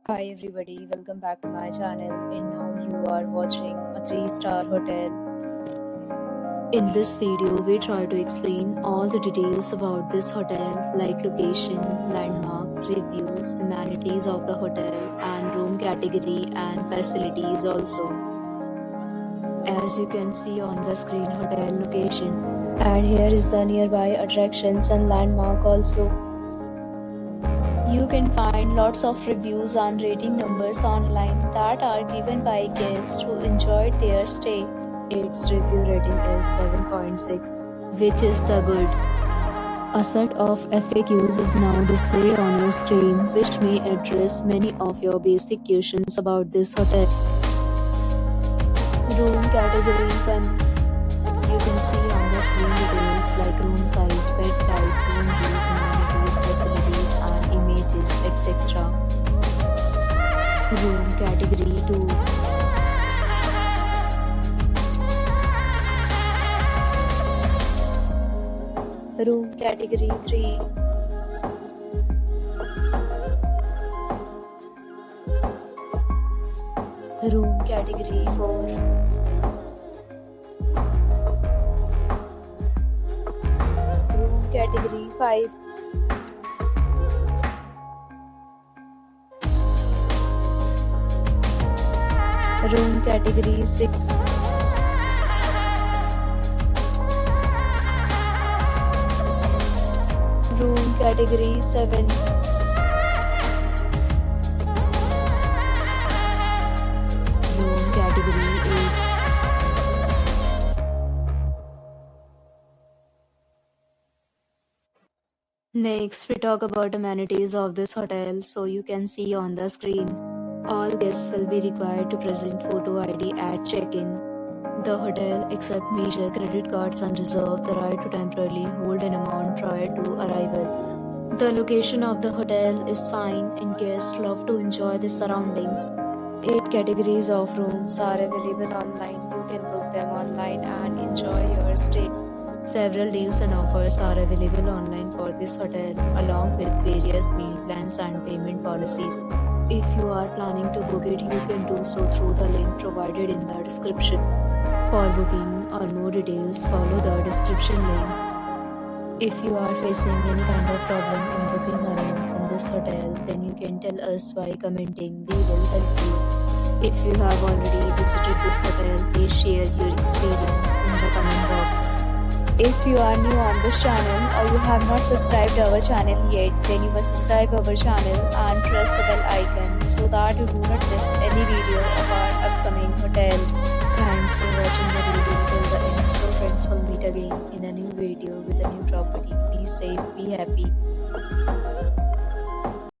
Hi everybody, welcome back to my channel and now you are watching a 3-star hotel. In this video, we try to explain all the details about this hotel like location, landmark, reviews, amenities of the hotel and room category and facilities also. As you can see on the screen, hotel location. And here is the nearby attractions and landmark also. You can find lots of reviews and rating numbers online that are given by guests who enjoyed their stay. Its review rating is 7.6, which is the good. A set of FAQs is now displayed on your screen, which may address many of your basic questions about this hotel. Room category 1. You can see on the screen details like room size, bed type, room view, amenities, facilities and images, etc. Room category 2. Room category 3. Room category 4. Category 5. Room category 6. Room category 7. Room category 8. Next, we talk about amenities of this hotel. So you can see on the screen, all guests will be required to present photo ID at check-in. The hotel accepts major credit cards and reserves the right to temporarily hold an amount prior to arrival. The location of the hotel is fine and guests love to enjoy the surroundings. 8 categories of rooms are available online. You can book them online and enjoy your stay. Several deals and offers are available online for this hotel, along with various meal plans and payment policies. If you are planning to book it, you can do so through the link provided in the description. For booking or more details, follow the description link. If you are facing any kind of problem in booking a room in this hotel, then you can tell us by commenting. We will help you. If you have already visited this hotel, please share your experience in the comment box. If you are new on this channel or you have not subscribed our channel yet, then you must subscribe our channel and press the bell icon so that you do not miss any video of our upcoming hotel. Thanks for watching the video till the end. So friends, will meet again in a new video with a new property. Be safe, be happy.